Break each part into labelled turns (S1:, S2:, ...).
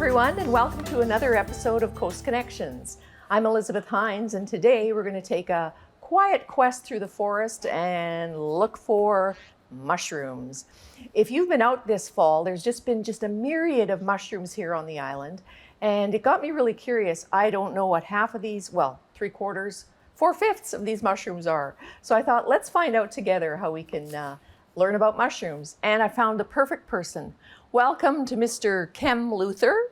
S1: everyone, and welcome to another episode of Coast Connections. I'm Elizabeth Hines, and today we're going to take a quiet quest through the forest and look for mushrooms. If you've been out this fall, there's been a myriad of mushrooms here on the island, and it got me really curious. I don't know what half of these, well, 3/4, 4/5 of these mushrooms are. So I thought, let's find out together how we can learn about mushrooms. And I found the perfect person. Welcome to Mr. Kem Luther.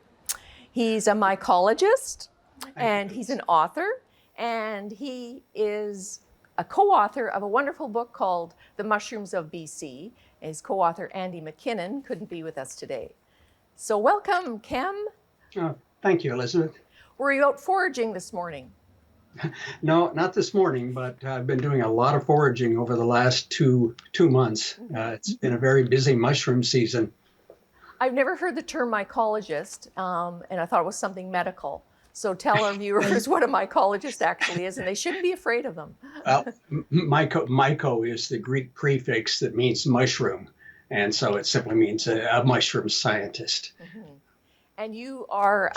S1: He's a mycologist, and he's an author, and he is a co-author of a wonderful book called The Mushrooms of BC. His co-author, Andy Mackinnon, couldn't be with us today. So welcome, Kem.
S2: Oh, thank you, Elizabeth.
S1: Were you out foraging this morning?
S2: No, not this morning, but I've been doing a lot of foraging over the last two months. It's been a very busy mushroom season.
S1: I've never heard the term mycologist, and I thought it was something medical. So tell our viewers what a mycologist actually is, and they shouldn't be afraid of them.
S2: Well, myco is the Greek prefix that means mushroom, and so it simply means a mushroom scientist.
S1: Mm-hmm. And you are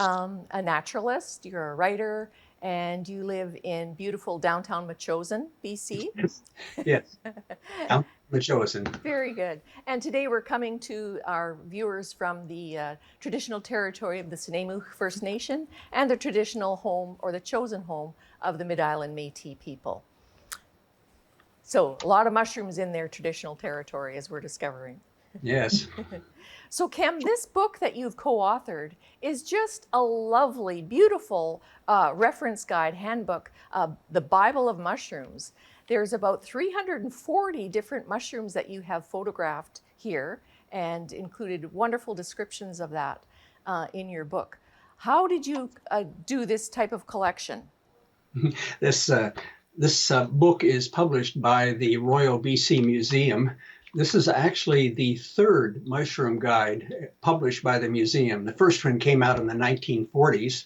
S1: a naturalist, you're a writer, and you live in beautiful downtown Metchosin, BC.
S2: Yes, Metchosin.
S1: Very good. And today we're coming to our viewers from the traditional territory of the Sinemu First Nation and the traditional home, or the chosen home, of the Mid-Island Métis people. So a lot of mushrooms in their traditional territory, as we're discovering.
S2: Yes.
S1: So Kem, this book that you've co-authored is just a lovely, beautiful reference guide, handbook, the Bible of mushrooms. There's about 340 different mushrooms that you have photographed here and included wonderful descriptions of that in your book. How did you do this type of collection?
S2: This book is published by the Royal BC Museum. This is actually the third mushroom guide published by the museum. The first one came out in the 1940s,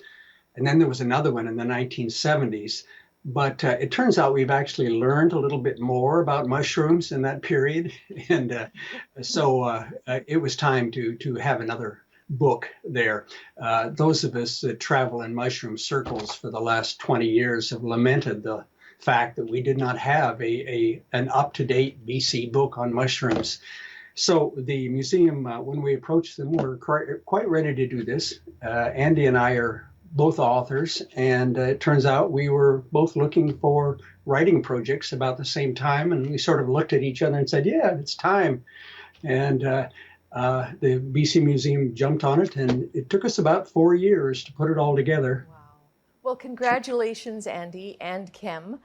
S2: and then there was another one in the 1970s. But it turns out we've actually learned a little bit more about mushrooms in that period. And so it was time to have another book there. Those of us that travel in mushroom circles for the last 20 years have lamented the fact that we did not have an up-to-date BC book on mushrooms. So the museum, when we approached them, were quite ready to do this. Andy and I are both authors, and it turns out we were both looking for writing projects about the same time, and we sort of looked at each other and said, yeah, it's time. And the BC Museum jumped on it, and it took us about 4 years to put it all together.
S1: Wow. Well, congratulations, Andy and Kem.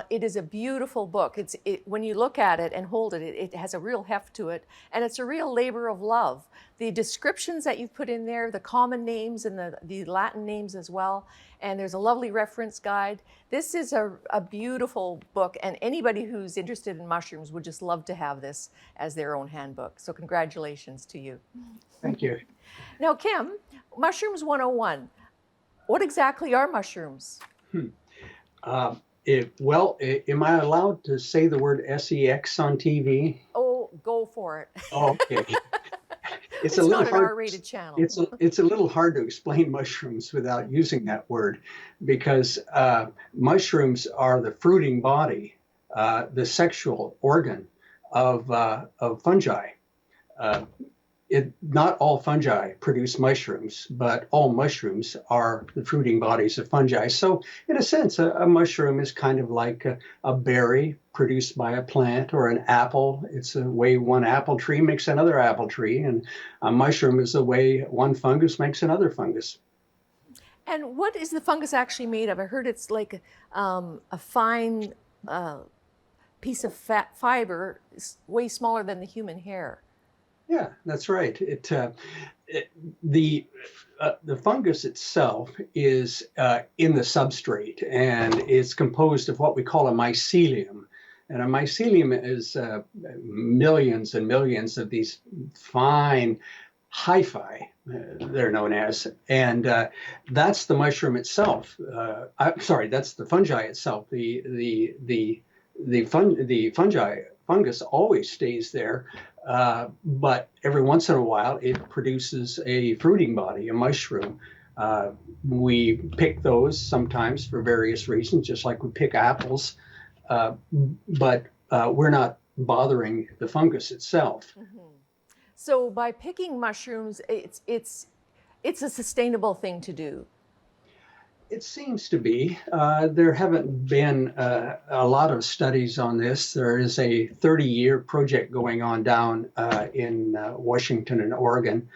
S1: It is a beautiful book. When you look at it and hold it, it has a real heft to it, and it's a real labor of love. The descriptions that you've put in there, the common names and the Latin names as well, and there's a lovely reference guide. This is a beautiful book, and anybody who's interested in mushrooms would just love to have this as their own handbook. So congratulations to you.
S2: Thank you.
S1: Now, Kem, Mushrooms 101. What exactly are mushrooms?
S2: Am I allowed to say the word sex on TV?
S1: Oh, go for it.
S2: Okay.
S1: It's a little not an R-rated channel.
S2: It's a little hard to explain mushrooms without using that word, because mushrooms are the fruiting body, the sexual organ of fungi. Not all fungi produce mushrooms, but all mushrooms are the fruiting bodies of fungi. So in a sense, a mushroom is kind of like a berry produced by a plant, or an apple. It's the way one apple tree makes another apple tree, and a mushroom is the way one fungus makes another fungus.
S1: And what is the fungus actually made of? I heard it's like a fine piece of fat fiber, way smaller than the human hair.
S2: Yeah, that's right. The fungus itself is in the substrate, and it's composed of what we call a mycelium. And a mycelium is millions and millions of these fine hyphae, they're known as, and that's the mushroom itself. That's the fungi itself. The fungi fungus always stays there, but every once in a while it produces a fruiting body, a mushroom. Uh, we pick those sometimes for various reasons, just like we pick apples, but we're not bothering the fungus itself.
S1: Mm-hmm. So by picking mushrooms, it's a sustainable thing to do.
S2: It seems to be. There haven't been a lot of studies on this. There is a 30-year project going on down in Washington and Oregon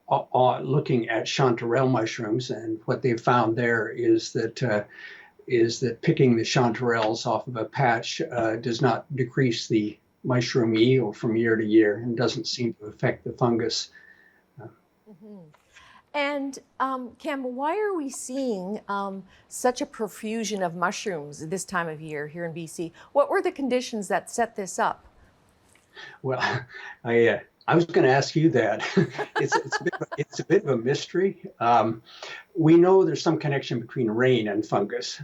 S2: looking at chanterelle mushrooms, and what they've found there is that picking the chanterelles off of a patch does not decrease the mushroom yield from year to year and doesn't seem to affect the fungus.
S1: Mm-hmm. And Kem, why are we seeing such a profusion of mushrooms this time of year here in BC? What were the conditions that set this up?
S2: Well, I was going to ask you that. It's a bit of a mystery. We know there's some connection between rain and fungus,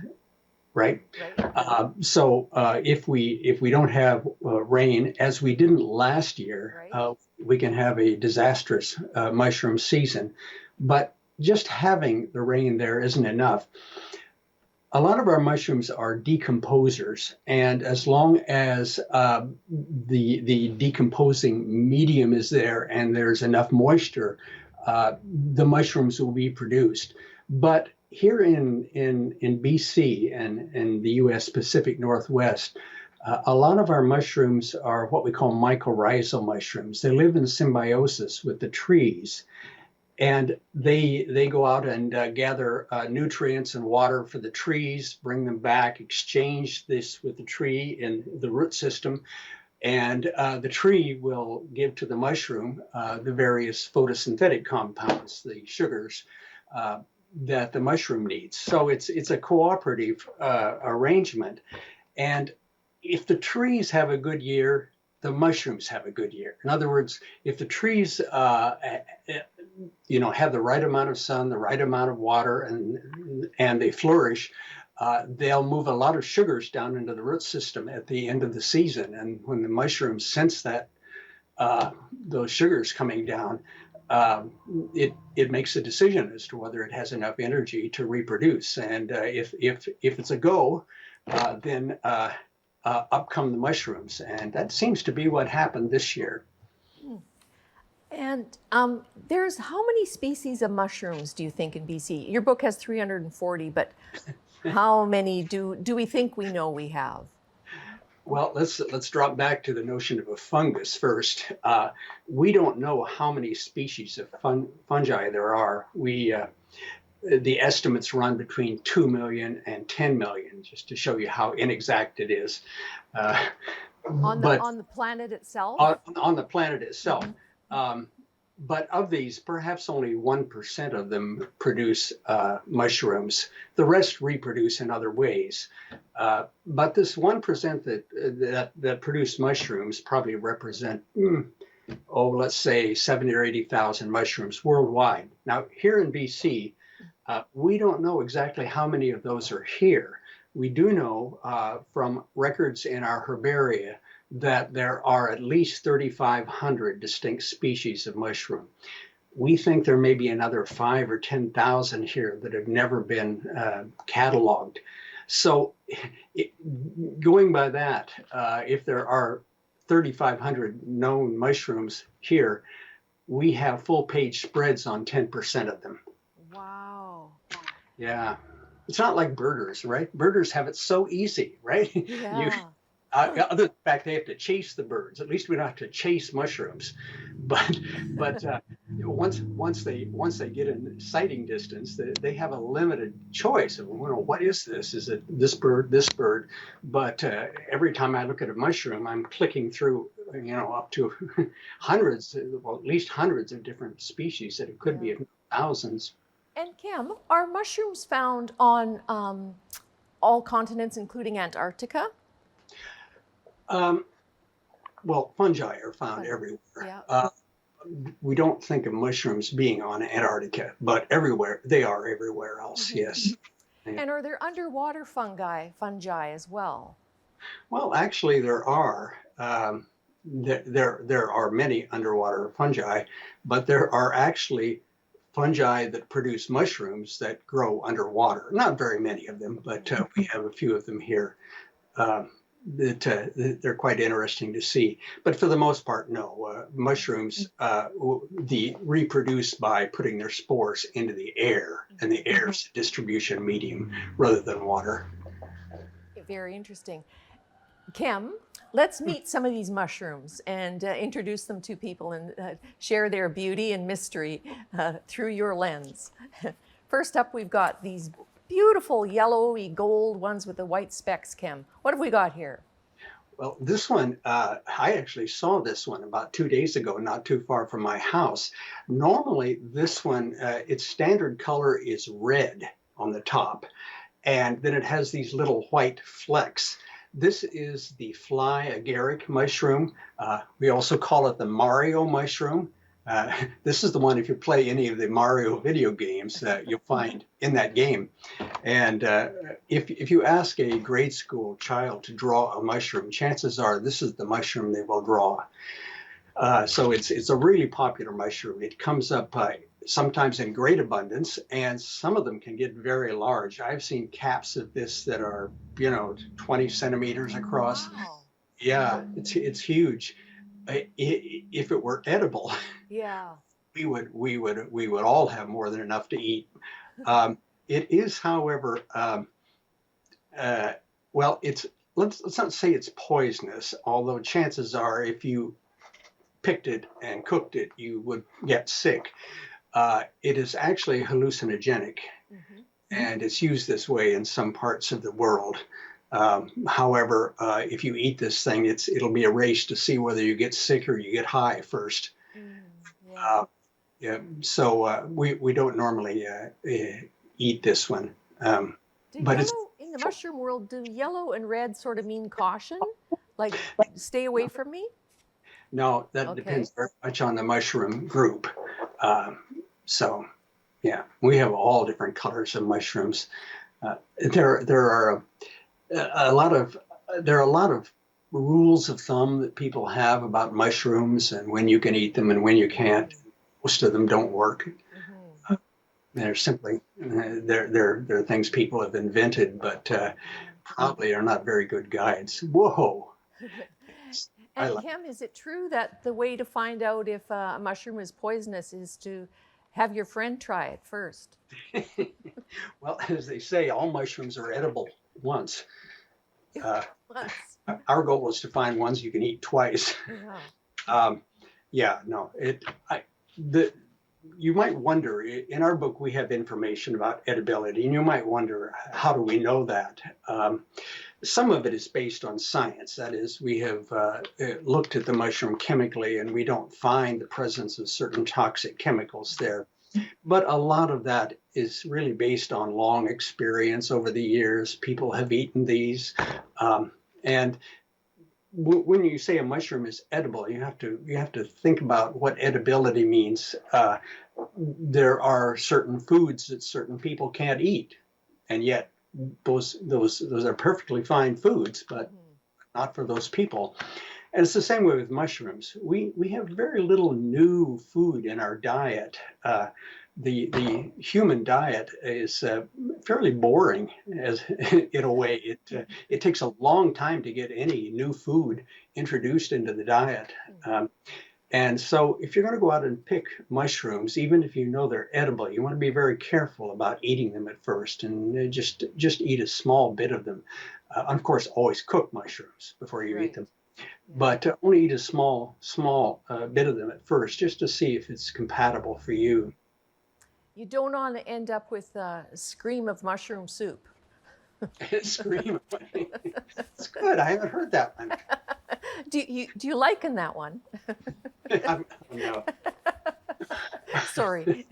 S2: right?
S1: Right.
S2: So if we don't have rain, as we didn't last year,
S1: Right.
S2: we can have a disastrous mushroom season. But just having the rain there isn't enough. A lot of our mushrooms are decomposers, and as long as the decomposing medium is there and there's enough moisture, the mushrooms will be produced. But here in BC and in the U.S. Pacific Northwest, a lot of our mushrooms are what we call mycorrhizal mushrooms. They live in symbiosis with the trees, and they go out and gather nutrients and water for the trees, bring them back, exchange this with the tree in the root system, and the tree will give to the mushroom the various photosynthetic compounds, the sugars that the mushroom needs. So it's a cooperative arrangement, and if the trees have a good year, the mushrooms have a good year. In other words, if the trees have the right amount of sun, the right amount of water, and they flourish, they'll move a lot of sugars down into the root system at the end of the season. And when the mushrooms sense that those sugars coming down, it makes a decision as to whether it has enough energy to reproduce. And if it's a go, then up come the mushrooms. And that seems to be what happened this year.
S1: And there's how many species of mushrooms do you think in BC? Your book has 340, but how many do we think we know we have?
S2: Well, let's drop back to the notion of a fungus first. We don't know how many species of fungi there are. The estimates run between 2 million and 10 million, just to show you how inexact it is.
S1: On the planet itself?
S2: On the planet itself.
S1: Mm-hmm.
S2: But of these, perhaps only 1% of them produce mushrooms. The rest reproduce in other ways. But this 1% that produce mushrooms probably represent, let's say 70 or 80,000 mushrooms worldwide. Now, here in BC, we don't know exactly how many of those are here. We do know from records in our herbaria that there are at least 3,500 distinct species of mushroom. We think there may be another 5 or 10,000 here that have never been cataloged. So going by that, if there are 3,500 known mushrooms here, we have full page spreads on 10% of them.
S1: Wow.
S2: Yeah. It's not like birders, right? Birders have it so easy, right?
S1: Yeah.
S2: Other than the fact they have to chase the birds. At least we don't have to chase mushrooms. But once they get in sighting distance, they have a limited choice of, well, what is this? Is it this bird, this bird? But every time I look at a mushroom, I'm clicking through, up to hundreds, well, at least hundreds of different species that it could be thousands.
S1: And Kem, are mushrooms found on all continents, including Antarctica?
S2: Well, fungi are found everywhere.
S1: Yeah.
S2: We don't think of mushrooms being on Antarctica, but they are everywhere else, yes.
S1: And are there underwater fungi as well?
S2: Well, actually, there are. There are many underwater fungi, but there are actually fungi that produce mushrooms that grow underwater. Not very many of them, but we have a few of them here. Um, they're quite interesting to see. But for the most part, no. Mushrooms the reproduce by putting their spores into the air, and the air is a distribution medium rather than water.
S1: Very interesting. Kem, let's meet some of these mushrooms and introduce them to people and share their beauty and mystery through your lens. First up, we've got these beautiful yellowy gold ones with the white specks, Kem. What have we got here?
S2: Well, this one, I actually saw this one about 2 days ago, not too far from my house. Normally, this one, its standard color is red on the top, and then it has these little white flecks. This is the fly agaric mushroom. We also call it the Mario mushroom. This is the one, if you play any of the Mario video games, you'll find in that game. And if you ask a grade school child to draw a mushroom, chances are this is the mushroom they will draw. So it's a really popular mushroom. It comes up sometimes in great abundance, and some of them can get very large. I've seen caps of this that are 20 centimeters across.
S1: Wow.
S2: Yeah, it's huge. If it were edible,
S1: Yeah.
S2: we would all have more than enough to eat. It is, however, well, let's not say it's poisonous, although chances are if you picked it and cooked it, you would get sick. It is actually hallucinogenic, and it's used this way in some parts of the world. However, if you eat this thing, it'll be a race to see whether you get sick or you get high first. Yeah, so we don't normally eat this one. But it's
S1: In the mushroom world, do yellow and red sort of mean caution? Like, stay away from me?
S2: No, that depends very much on the mushroom group. So, yeah, we have all different colors of mushrooms. There are a lot of rules of thumb that people have about mushrooms and when you can eat them and when you can't. Most of them don't work. They're simply they're things people have invented, but probably are not very good guides. Whoa.
S1: And Kem, is it true that the way to find out if a mushroom is poisonous is to have your friend try it first?
S2: Well, as they say, all mushrooms are edible once. Our goal is to find ones you can eat twice. You might wonder, in our book, we have information about edibility, and you might wonder, how do we know that? Some of it is based on science. That is, we have looked at the mushroom chemically, and we don't find the presence of certain toxic chemicals there. But a lot of that is really based on long experience over the years. People have eaten these. And when you say a mushroom is edible, you have to think about what edibility means. There are certain foods that certain people can't eat, and yet those are perfectly fine foods, but not for those people. And it's the same way with mushrooms. We have very little new food in our diet. The human diet is fairly boring, as in a way. It takes a long time to get any new food introduced into the diet. And so if you're going to go out and pick mushrooms, even if you know they're edible, you want to be very careful about eating them at first, and just eat a small bit of them. Of course, always cook mushrooms before you eat them. But only eat a small bit of them at first, just to see if it's compatible for you.
S1: You don't want to end up with a scream of mushroom soup.
S2: Scream. It's good. I haven't heard that one.
S1: Do you liken that one?
S2: No.
S1: Sorry.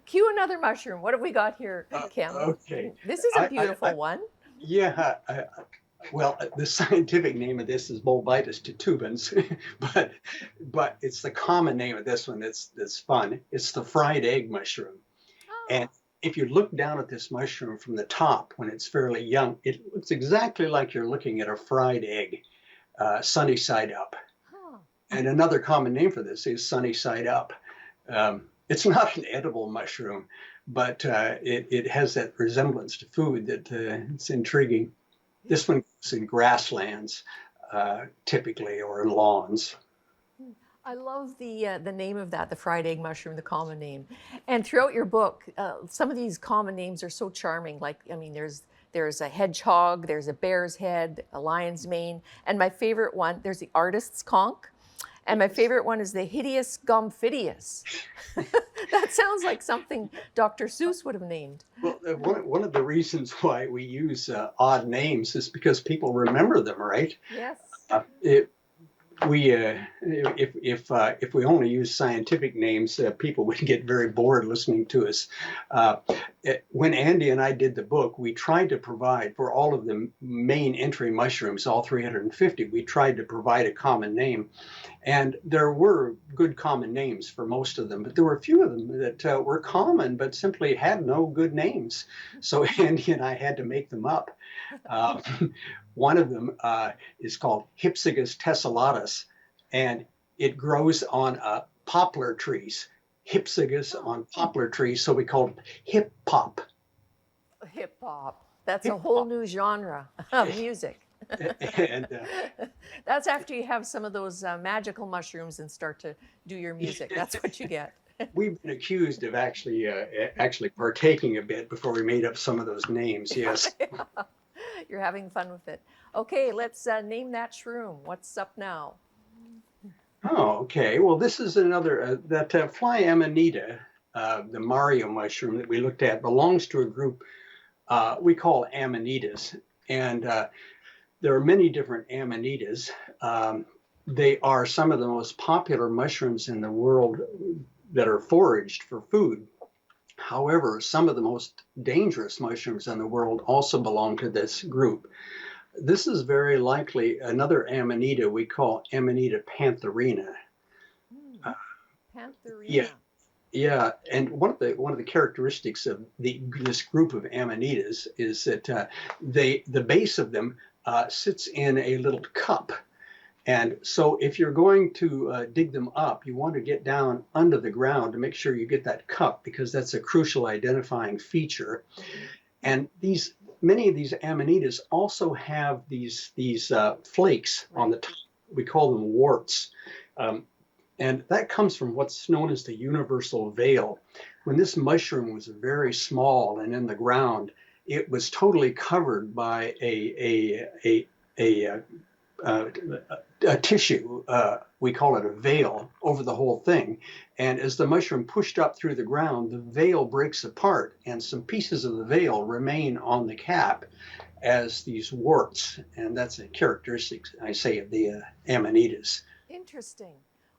S1: Cue another mushroom. What have we got here, Kem?
S2: Okay.
S1: This is a beautiful one.
S2: Yeah. Well, the scientific name of this is Bolbitis tutubans, but it's the common name of this one that's fun. It's the fried egg mushroom, and if you look down at this mushroom from the top when it's fairly young, it looks exactly like you're looking at a fried egg, sunny side up.
S1: Huh.
S2: And another common name for this is sunny side up. It's not an edible mushroom, but it has that resemblance to food that it's intriguing. This one goes in grasslands, typically, or in lawns.
S1: I love the name of that, the fried egg mushroom, the common name. And throughout your book, some of these common names are so charming. Like, I mean, there's a hedgehog, there's a bear's head, a lion's mane, and my favorite one, there's the artist's conch, and my favorite one is the hideous gomphidius. That sounds like something Dr. Seuss would have named.
S2: Well, one of the reasons why we use odd names is because people remember them, right?
S1: Yes.
S2: It, if we only use scientific names, people would get very bored listening to us. When Andy and I did the book, we tried to provide for all of the main entry mushrooms, all 350. We tried to provide a common name, and there were good common names for most of them, but there were a few of them that were common but simply had no good names. So Andy and I had to make them up. One of them is called Hypsagus tessellatus, and it grows on poplar trees. Hypsagus on poplar trees, so we call it hip pop.
S1: Hip hop. That's a whole new genre of music.
S2: And
S1: That's after you have some of those magical mushrooms and start to do your music. That's what you get.
S2: we've been accused of actually partaking a bit before we made up some of those names. Yes.
S1: You're having fun with it. Okay, let's name that shroom. What's up now?
S2: Oh, okay. Well, this is another that fly amanita, the Mario mushroom that we looked at, belongs to a group we call amanitas, and there are many different amanitas. They are some of the most popular mushrooms in the world that are foraged for food. However, some of the most dangerous mushrooms in the world also belong to this group. This is very likely another amanita we call Amanita pantherina.
S1: Pantherina.
S2: Yeah, and one of the characteristics of this group of amanitas is that the base of them sits in a little cup. And so if you're going to dig them up, you want to get down under the ground to make sure you get that cup, because that's a crucial identifying feature. And many of these amanitas also have these flakes on the top. We call them warts. And that comes from what's known as the universal veil. When this mushroom was very small and in the ground, it was totally covered by a tissue, we call it a veil, over the whole thing. And as the mushroom pushed up through the ground, the veil breaks apart and some pieces of the veil remain on the cap as these warts. And that's a characteristic, I say, of the amanitas.
S1: Interesting.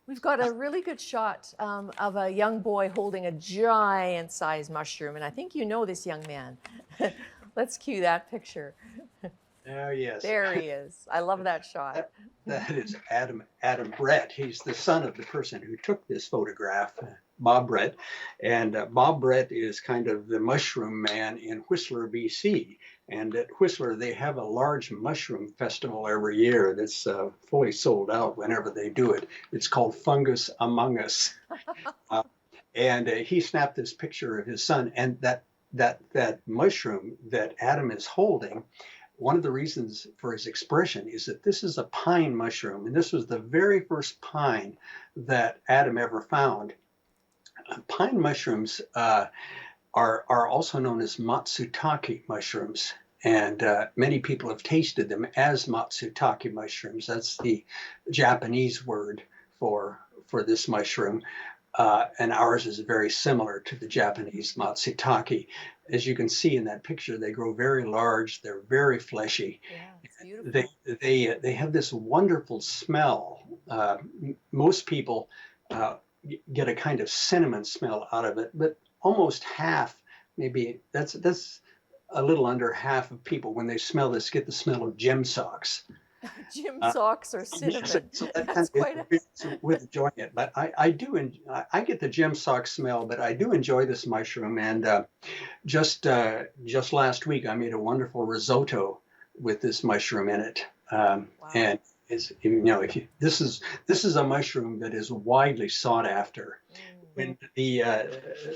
S1: We've got a really good shot of a young boy holding a giant-sized mushroom, and I think you know this young man. Let's cue that picture.
S2: Oh, yes.
S1: There he is. I love that shot.
S2: That is Adam Brett. He's the son of the person who took this photograph, Bob Brett. And Bob Brett is kind of the mushroom man in Whistler, BC. And at Whistler, they have a large mushroom festival every year that's fully sold out whenever they do it. It's called Fungus Among Us. And he snapped this picture of his son. And that mushroom that Adam is holding, one of the reasons for his expression is that this is a pine mushroom, and this was the very first pine that Adam ever found. Pine mushrooms are also known as matsutake mushrooms, and many people have tasted them as matsutake mushrooms. That's the Japanese word for this mushroom. And ours is very similar to the Japanese matsutake. As you can see in that picture, they grow very large. They're very fleshy.
S1: Yeah, it's beautiful.
S2: They have this wonderful smell. Most people get a kind of cinnamon smell out of it, but almost half, maybe that's a little under half of people when they smell this get the smell of gem socks.
S1: Gym
S2: Uh,
S1: socks or
S2: yes,
S1: cinnamon.
S2: so that kind
S1: That's
S2: of
S1: quite a.
S2: interferes with enjoying it. But I get the gym sock smell, but I do enjoy this mushroom. And just last week, I made a wonderful risotto with this mushroom in it.
S1: Wow.
S2: And it's, you know, this is a mushroom that is widely sought after.
S1: Mm.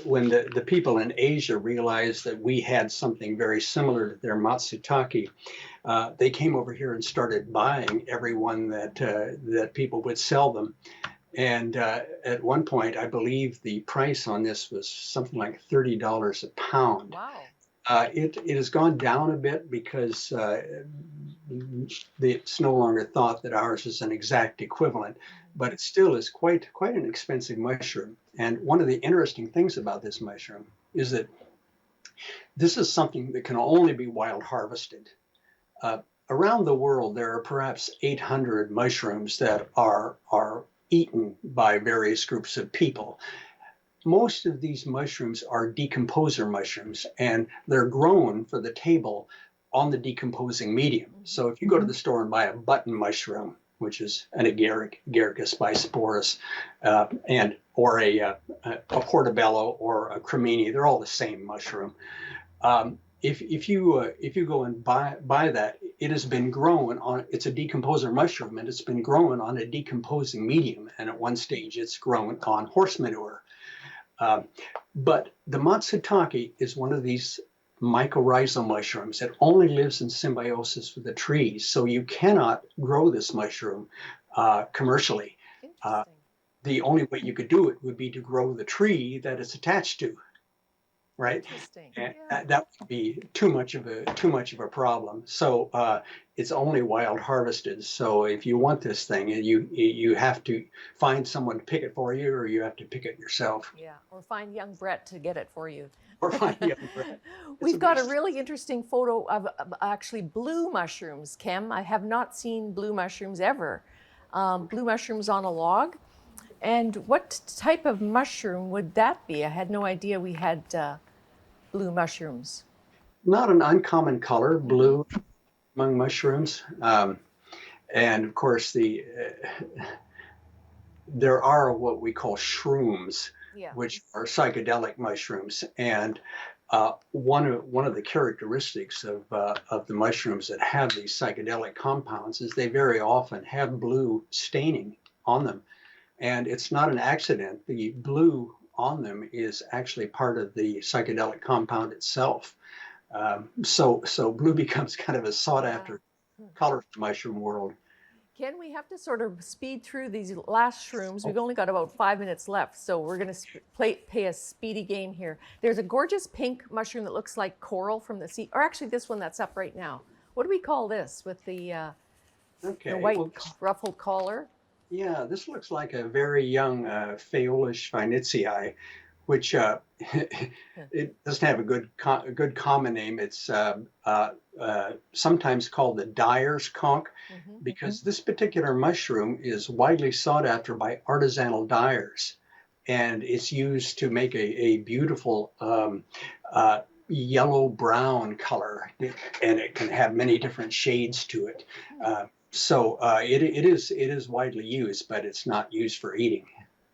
S2: When the people in Asia realized that we had something very similar to their matsutake, they came over here and started buying every one that people would sell them. And at one point, I believe the price on this was something like $30 a pound.
S1: Wow.
S2: It has gone down a bit because it's no longer thought that ours is an exact equivalent, but it still is quite an expensive mushroom. And one of the interesting things about this mushroom is that this is something that can only be wild harvested. Uh, Around the world, there are perhaps 800 mushrooms that are eaten by various groups of people. Most of these mushrooms are decomposer mushrooms, and they're grown for the table on the decomposing medium. So if you go to the store and buy a button mushroom, which is an agaricus by spores, and or a portobello or a cremini, they're all the same mushroom. If you go and buy that, it has been grown on. It's a decomposer mushroom, and it's been grown on a decomposing medium. And at one stage, it's grown on horse manure. Uh, but the matsutake is one of these mycorrhizal mushrooms. It only lives in symbiosis with the trees, so you cannot grow this mushroom commercially. Uh,
S1: Interesting.
S2: the only way you could do it would be to grow the tree that it's attached to, right?
S1: Interesting.
S2: And
S1: Yeah.
S2: that would be too much of a problem. So it's only wild harvested. So if you want this thing, and you have to find someone to pick it for you, or you have to pick it yourself,
S1: Yeah. Or find young Brett to get it for you.
S2: or find young bread. It's a
S1: We've got
S2: very
S1: a really interesting photo of actually blue mushrooms, Kem. I have not seen blue mushrooms ever. Blue mushrooms on a log. And what type of mushroom would that be? I had no idea we had blue mushrooms.
S2: not an uncommon color,
S1: Mm-hmm.
S2: blue among mushrooms. And of course, there are what we call shrooms,
S1: Yeah.
S2: which are psychedelic mushrooms. And one of the characteristics of the mushrooms that have these psychedelic compounds is they very often have blue staining on them. And it's not an accident. The blue on them is actually part of the psychedelic compound itself. So blue becomes kind of a sought
S1: Yeah.
S2: after color in the mushroom world.
S1: Ken, we have to sort of speed through these last shrooms. We've only got about 5 minutes left, so we're going to play a speedy game here. There's a gorgeous pink mushroom that looks like coral from the sea, or actually this one that's up right now. What do we call this with the
S2: Okay,
S1: white
S2: well,
S1: ruffled collar?
S2: yeah, this looks like a very young Phaeolus schweinitzii, which it doesn't have a good common name. It's sometimes called the dyer's conch because this particular mushroom is widely sought after by artisanal dyers, and it's used to make a beautiful yellow brown color, and it can have many different shades to it. It is widely used, but it's not used for eating.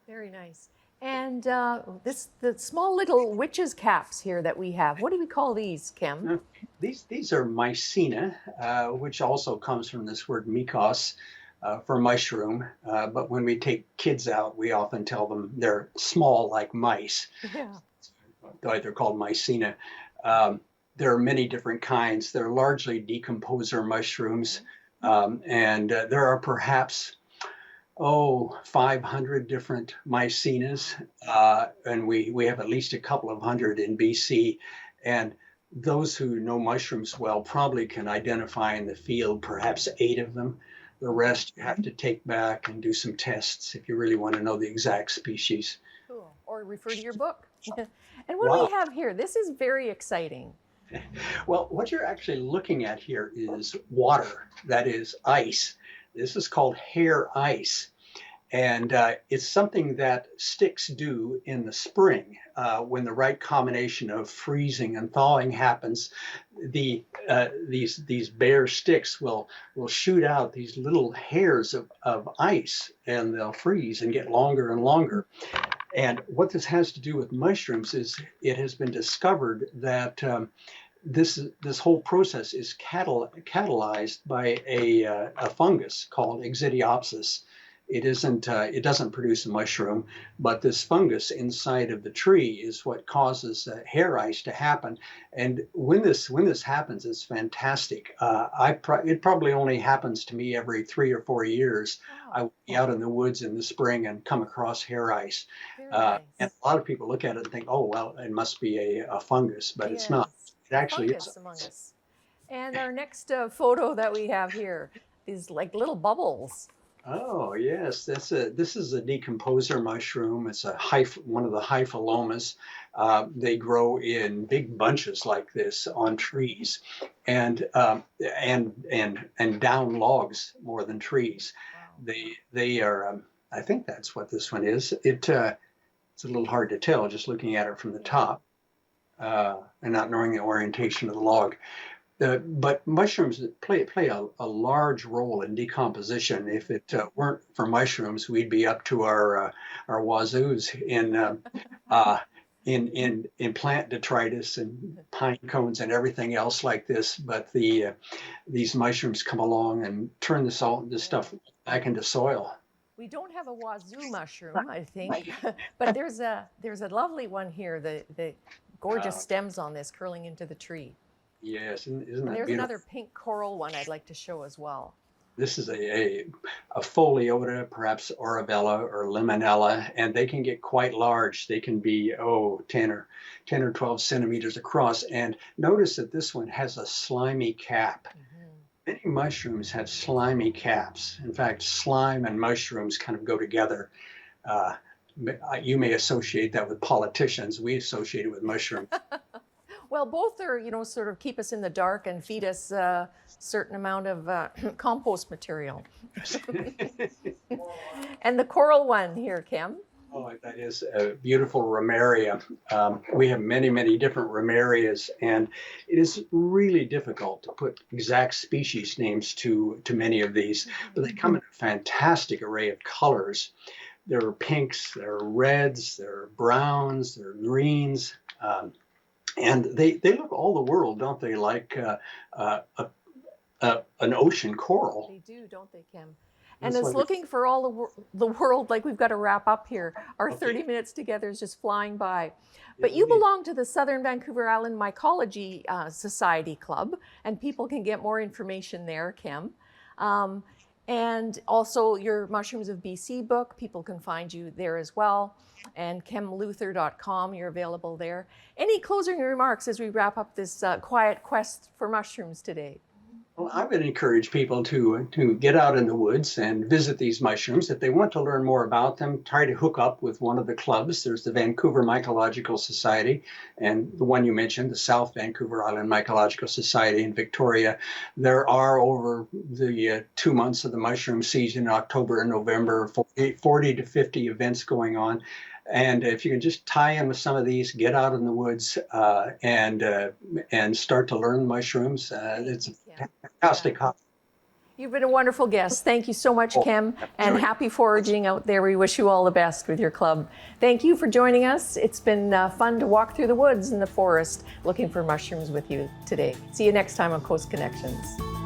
S1: Very nice. And the small little witch's caps here that we have. What do we call these, Kim?
S2: These are mycena, which also comes from this word mycos for mushroom. But when we take kids out, we often tell them they're small like mice.
S1: Yeah.
S2: They're called mycena. There are many different kinds. They're largely decomposer mushrooms, and there are perhaps 500 different mycenas, and we have at least a couple of hundred in BC. And those who know mushrooms well probably can identify in the field perhaps 8 of them. The rest you have to take back and do some tests if you really want to know the exact species.
S1: Cool. Or refer to your book. And what do
S2: Wow.
S1: we have here? This is very exciting.
S2: Well, what you're actually looking at here is water, that is ice. This is called hair ice. And it's something that sticks do in the spring when the right combination of freezing and thawing happens. These bare sticks will shoot out these little hairs of ice, and they'll freeze and get longer and longer. And what this has to do with mushrooms is it has been discovered that this whole process is catalyzed by a fungus called Exidiopsis. It doesn't produce a mushroom, but this fungus inside of the tree is what causes hair ice to happen. And when this happens, it's fantastic. It probably only happens to me every 3 or 4 years. I will be out in the woods in the spring and come across hair ice.
S1: Nice.
S2: And a lot of people look at it and think, oh, well, it must be a fungus, but it's not. It actually is.
S1: Among us. And our next photo that we have here is like little bubbles.
S2: Oh yes, this is a decomposer mushroom. It's one of the hyphalomas. They grow in big bunches like this on trees, and down logs more than trees. Wow. They are. I think that's what this one is. It's a little hard to tell just looking at it from the top, and not knowing the orientation of the log. But mushrooms play a large role in decomposition. If it weren't for mushrooms, we'd be up to our wazoos in plant detritus and pine cones and everything else like this. But these mushrooms come along and turn this stuff back into soil.
S1: We don't have a wazoo mushroom, I think, but there's a lovely one here. The gorgeous stems on this curling into the tree.
S2: Yes, isn't that beautiful?
S1: There's another pink coral one I'd like to show as well.
S2: This is a Pholiota, perhaps Orovella or Limonella, and they can get quite large. They can be 10 or 12 centimeters across. And notice that this one has a slimy cap. Mm-hmm. Many mushrooms have slimy caps. In fact, slime and mushrooms kind of go together. You may associate that with politicians. We associate it with mushrooms.
S1: Well, both are, sort of keep us in the dark and feed us a certain amount of compost material. And the coral one here, Kem.
S2: Oh, that is a beautiful Ramaria. We have many, many different Ramarias, and it is really difficult to put exact species names to many of these, but they come in a fantastic array of colors. There are pinks, there are reds, there are browns, there are greens. And they look all the world, don't they, like an ocean coral.
S1: They do, don't they, Kem? And it's looking for all the world, like we've got to wrap up here. Our 30 minutes together is just flying by. But you belong to the Southern Vancouver Island Mycology Society Club, and people can get more information there, Kem. And also your Mushrooms of BC book, people can find you there as well. And KemLuther.com, you're available there. Any closing remarks as we wrap up this quiet quest for mushrooms today?
S2: Well, I would encourage people to get out in the woods and visit these mushrooms. If they want to learn more about them, try to hook up with one of the clubs. There's the Vancouver Mycological Society and the one you mentioned, the South Vancouver Island Mycological Society in Victoria. There are, over the 2 months of the mushroom season, October and November, 40 to 50 events going on. And if you can just tie in with some of these, get out in the woods and start to learn mushrooms, it's a fantastic hobby.
S1: You've been a wonderful guest. Thank you so much, Kem, and happy foraging out there. We wish you all the best with your club. Thank you for joining us. It's been fun to walk through the woods and the forest looking for mushrooms with you today. See you next time on Coast Connections.